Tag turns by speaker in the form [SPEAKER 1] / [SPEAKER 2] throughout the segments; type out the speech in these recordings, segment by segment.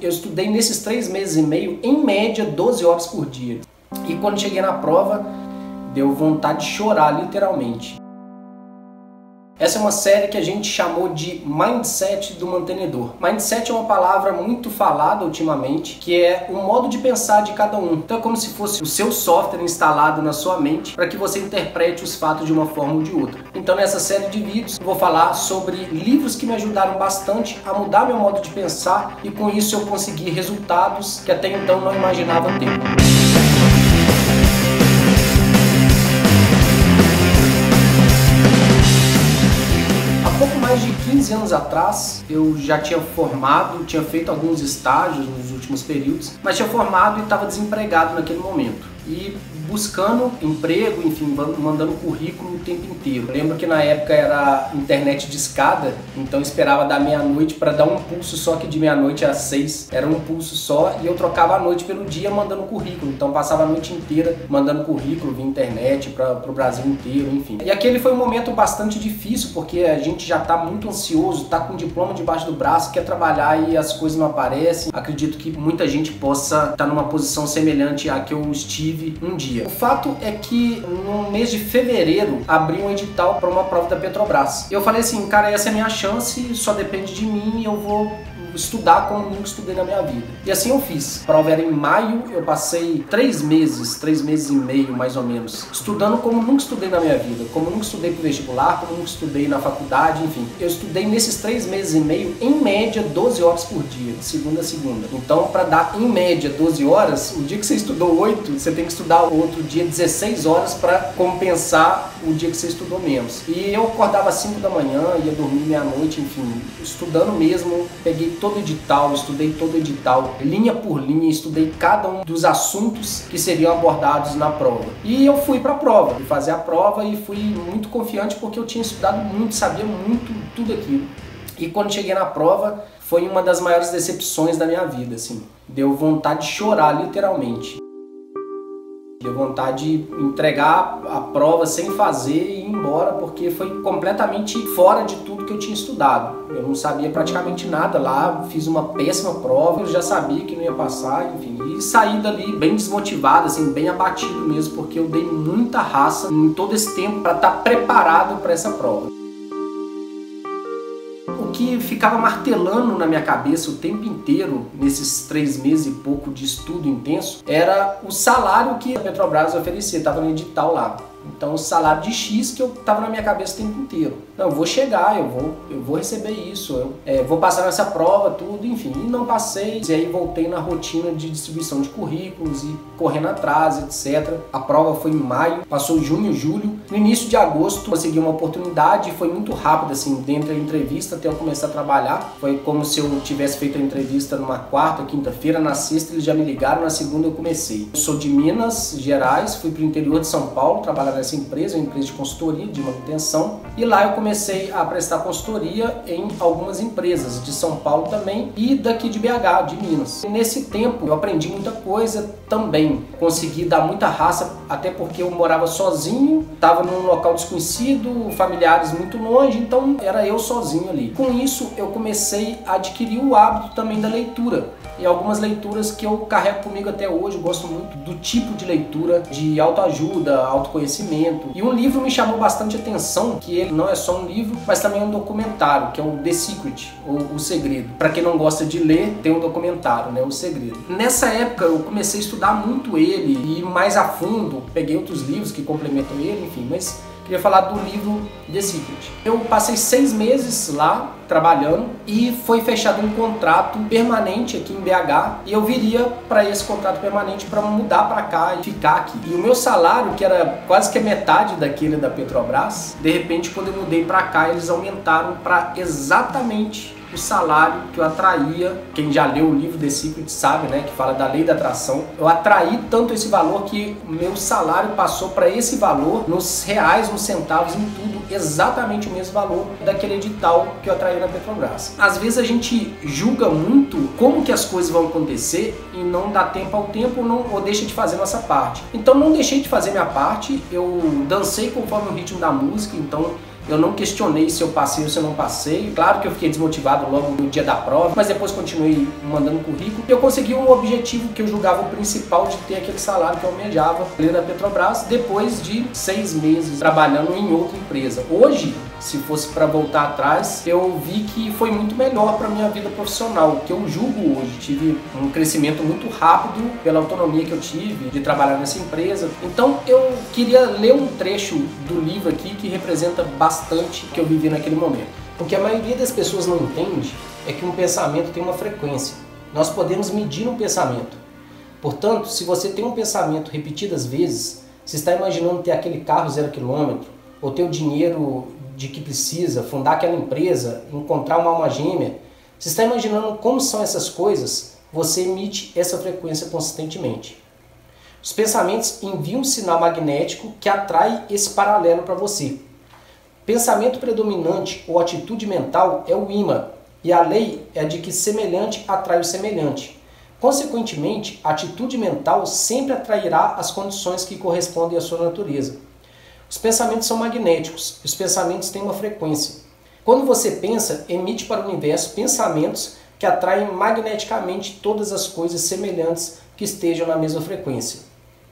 [SPEAKER 1] Eu estudei nesses 3 meses e meio, em média, 12 horas por dia. E quando cheguei na prova, deu vontade de chorar, literalmente. Essa é uma série que a gente chamou de Mindset do Mantenedor. Mindset é uma palavra muito falada ultimamente, que é o modo de pensar de cada um. Então é como se fosse o seu software instalado na sua mente para que você interprete os fatos de uma forma ou de outra. Então nessa série de vídeos eu vou falar sobre livros que me ajudaram bastante a mudar meu modo de pensar e com isso eu consegui resultados que até então não imaginava ter. Pouco mais de 15 anos atrás, eu já tinha formado, tinha feito alguns estágios nos últimos períodos, mas tinha formado e estava desempregado naquele momento. E buscando emprego, enfim, mandando currículo o tempo inteiro. Eu lembro que na época era internet de escada, então eu esperava dar meia-noite para dar um pulso só, que de meia-noite às 6 era um pulso só, e eu trocava a noite pelo dia mandando currículo. Então passava a noite inteira mandando currículo via internet para o Brasil inteiro, enfim. E aquele foi um momento bastante difícil, porque a gente já está muito ansioso, está com o diploma debaixo do braço, quer trabalhar e as coisas não aparecem. Acredito que muita gente possa estar numa posição semelhante à que eu estive um dia. O fato é que no mês de fevereiro abriu um edital para uma prova da Petrobras. Eu falei assim, cara, essa é a minha chance, só depende de mim e eu vou estudar como nunca estudei na minha vida. E assim eu fiz. A prova era em maio, eu passei 3 meses e meio mais ou menos, estudando como nunca estudei na minha vida, como nunca estudei pro vestibular, como nunca estudei na faculdade, enfim. Eu estudei nesses 3 meses e meio, em média, 12 horas por dia, de segunda a segunda. Então, para dar em média 12 horas, o dia que você estudou 8, você tem que estudar outro dia 16 horas para compensar o dia que você estudou menos. E eu acordava às 5 da manhã, ia dormir meia-noite, enfim, estudando mesmo, peguei todo edital, estudei todo edital, linha por linha, estudei cada um dos assuntos que seriam abordados na prova. E eu fui para a prova, fui fazer a prova e fui muito confiante porque eu tinha estudado muito, sabia muito tudo aquilo. E quando cheguei na prova, foi uma das maiores decepções da minha vida, assim. Deu vontade de chorar, literalmente. Deu vontade de entregar a prova sem fazer e ir embora, porque foi completamente fora de tudo que eu tinha estudado. Eu não sabia praticamente nada lá, fiz uma péssima prova, eu já sabia que não ia passar, enfim. E saí dali bem desmotivado, assim, bem abatido mesmo, porque eu dei muita raça em todo esse tempo para estar preparado para essa prova. O que ficava martelando na minha cabeça o tempo inteiro, nesses 3 meses e pouco de estudo intenso, era o salário que a Petrobras oferecia, estava no edital lá. Então o salário de X que eu estava na minha cabeça o tempo inteiro. Não, eu vou chegar, eu vou receber isso, eu vou passar nessa prova, tudo, enfim. E não passei, e aí voltei na rotina de distribuição de currículos e correndo atrás, etc. A prova foi em maio, passou junho, julho. No início de agosto consegui uma oportunidade e foi muito rápido, assim, dentro da entrevista até eu começar a trabalhar. Foi como se eu tivesse feito a entrevista numa quarta, quinta-feira, na sexta eles já me ligaram, na segunda eu comecei. Eu sou de Minas Gerais, fui para o interior de São Paulo, trabalhar nessa empresa, uma empresa de consultoria, de manutenção, e lá eu comecei a prestar consultoria em algumas empresas de São Paulo também e daqui de BH, de Minas. E nesse tempo eu aprendi muita coisa também, consegui dar muita raça, até porque eu morava sozinho, estava num local desconhecido, familiares muito longe, então era eu sozinho ali. Com isso eu comecei a adquirir o hábito também da leitura. E algumas leituras que eu carrego comigo até hoje, eu gosto muito do tipo de leitura de autoajuda, autoconhecimento. E um livro me chamou bastante atenção, que ele não é só um livro, mas também é um documentário, que é o The Secret, ou O Segredo. Para quem não gosta de ler, tem um documentário, né, O Segredo. Nessa época eu comecei a estudar muito ele, e ir mais a fundo, peguei outros livros que complementam ele, enfim, mas queria falar do livro The Secret. Eu passei 6 meses lá trabalhando e foi fechado um contrato permanente aqui em BH e eu viria para esse contrato permanente para mudar para cá e ficar aqui. E o meu salário, que era quase que a metade daquele da Petrobras, de repente quando eu mudei para cá eles aumentaram para exatamente o salário que eu atraía. Quem já leu o livro The Secret sabe, né, que fala da lei da atração. Eu atraí tanto esse valor que meu salário passou para esse valor, nos reais, nos centavos, em tudo, exatamente o mesmo valor daquele edital que eu atraí na Petrobras. Às vezes a gente julga muito como que as coisas vão acontecer e não dá tempo ao tempo ou deixa de fazer nossa parte. Então não deixei de fazer minha parte, eu dancei conforme o ritmo da música, então Eu não questionei se eu passei ou se eu não passei. Claro que eu fiquei desmotivado logo no dia da prova, mas depois continuei mandando currículo. Eu consegui um objetivo que eu julgava o principal, de ter aquele salário que eu almejava ali na Petrobras, depois de 6 meses trabalhando em outra empresa. Hoje, se fosse para voltar atrás, eu vi que foi muito melhor para minha vida profissional, que eu julgo hoje. Tive um crescimento muito rápido pela autonomia que eu tive de trabalhar nessa empresa. Então eu queria ler um trecho do livro aqui que representa bastante o que eu vivi naquele momento. O que a maioria das pessoas não entende é que um pensamento tem uma frequência. Nós podemos medir um pensamento. Portanto, se você tem um pensamento repetidas vezes, você está imaginando ter aquele carro 0 km, ou ter o dinheiro de que precisa, fundar aquela empresa, encontrar uma alma gêmea, você está imaginando como são essas coisas, você emite essa frequência consistentemente. Os pensamentos enviam um sinal magnético que atrai esse paralelo para você. Pensamento predominante ou atitude mental é o imã, e a lei é de que semelhante atrai o semelhante. Consequentemente, a atitude mental sempre atrairá as condições que correspondem à sua natureza. Os pensamentos são magnéticos, os pensamentos têm uma frequência. Quando você pensa, emite para o universo pensamentos que atraem magneticamente todas as coisas semelhantes que estejam na mesma frequência.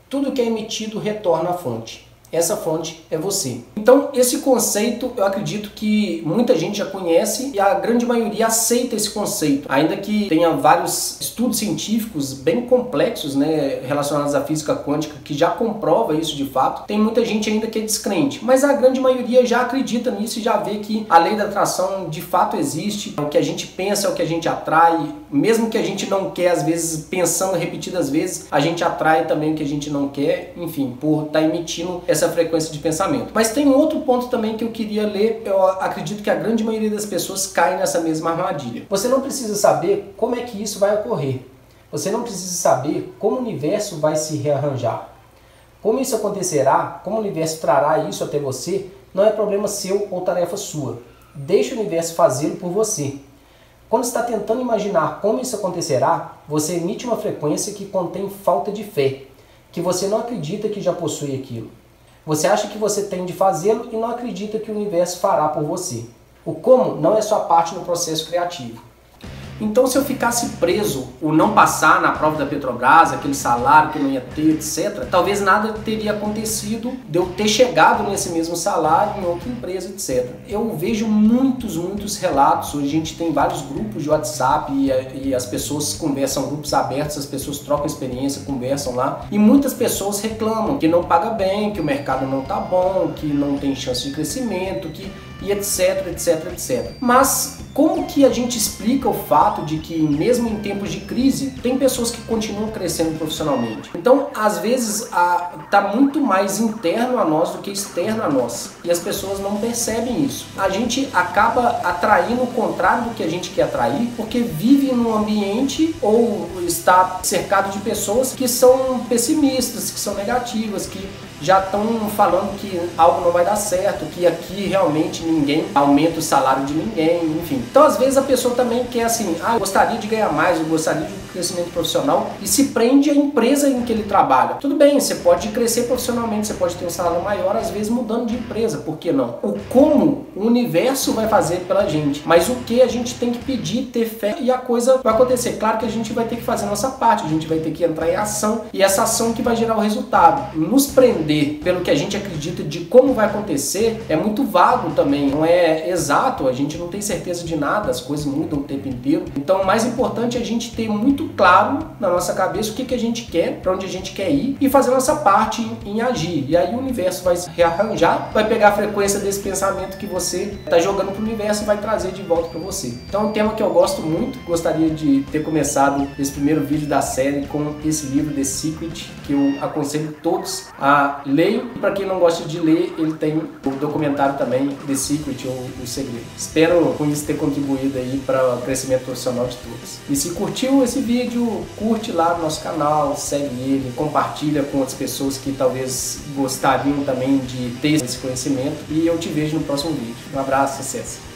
[SPEAKER 1] Tudo que é emitido retorna à fonte. Essa fonte é você. Então, esse conceito eu acredito que muita gente já conhece e a grande maioria aceita esse conceito. Ainda que tenha vários estudos científicos bem complexos, né, relacionados à física quântica, que já comprova isso de fato, tem muita gente ainda que é descrente. Mas a grande maioria já acredita nisso e já vê que a lei da atração de fato existe. O que a gente pensa é o que a gente atrai. Mesmo que a gente não quer, às vezes, pensando repetidas vezes, a gente atrai também o que a gente não quer, enfim, por estar emitindo essa frequência de pensamento. Mas tem um outro ponto também que eu queria ler. Eu acredito que a grande maioria das pessoas cai nessa mesma armadilha. Você não precisa saber como é que isso vai ocorrer. Você não precisa saber como o universo vai se rearranjar. Como isso acontecerá, como o universo trará isso até você, não é problema seu ou tarefa sua. Deixe o universo fazê-lo por você. Quando está tentando imaginar como isso acontecerá, você emite uma frequência que contém falta de fé, que você não acredita que já possui aquilo. Você acha que você tem de fazê-lo e não acredita que o universo fará por você. O como não é sua parte no processo criativo. Então, se eu ficasse preso ou não passar na prova da Petrobras, aquele salário que eu não ia ter, etc., talvez nada teria acontecido de eu ter chegado nesse mesmo salário em outra empresa, etc. Eu vejo muitos relatos. Hoje a gente tem vários grupos de WhatsApp e as pessoas conversam, grupos abertos, as pessoas trocam experiência, conversam lá. E muitas pessoas reclamam que não paga bem, que o mercado não tá bom, que não tem chance de crescimento, e etc. Mas como que a gente explica o fato de que mesmo em tempos de crise tem pessoas que continuam crescendo profissionalmente? Então, às vezes, tá muito mais interno a nós do que externo a nós, e as pessoas não percebem isso. A gente acaba atraindo o contrário do que a gente quer atrair, porque vive num ambiente ou está cercado de pessoas que são pessimistas, que são negativas, que já estão falando que algo não vai dar certo, que aqui realmente ninguém aumenta o salário de ninguém, enfim. Então, às vezes, a pessoa também quer assim, eu gostaria de ganhar mais, eu gostaria de um crescimento profissional, e se prende à empresa em que ele trabalha. Tudo bem, você pode crescer profissionalmente, você pode ter um salário maior, às vezes mudando de empresa, por que não? O como o universo vai fazer pela gente, mas o que a gente tem que pedir, ter fé, e a coisa vai acontecer. Claro que a gente vai ter que fazer a nossa parte, a gente vai ter que entrar em ação, e essa ação que vai gerar o resultado. Nos prender pelo que a gente acredita de como vai acontecer é muito vago também, não é exato, a gente não tem certeza de nada, as coisas mudam o tempo inteiro. Então, o mais importante é a gente ter muito claro na nossa cabeça o que a gente quer, para onde a gente quer ir, e fazer a nossa parte em agir. E aí o universo vai se rearranjar, vai pegar a frequência desse pensamento que você está jogando para o universo e vai trazer de volta para você. Então, é um tema que eu gosto muito, gostaria de ter começado esse primeiro vídeo da série com esse livro, The Secret, que eu aconselho todos a ler. E para quem não gosta de ler, ele tem o documentário também, The Secret, ou O Segredo. Espero com isso ter contribuído aí para o crescimento profissional de todos. E se curtiu esse vídeo, curte lá no nosso canal, segue ele, compartilha com outras pessoas que talvez gostariam também de ter esse conhecimento. E eu te vejo no próximo vídeo. Um abraço, sucesso!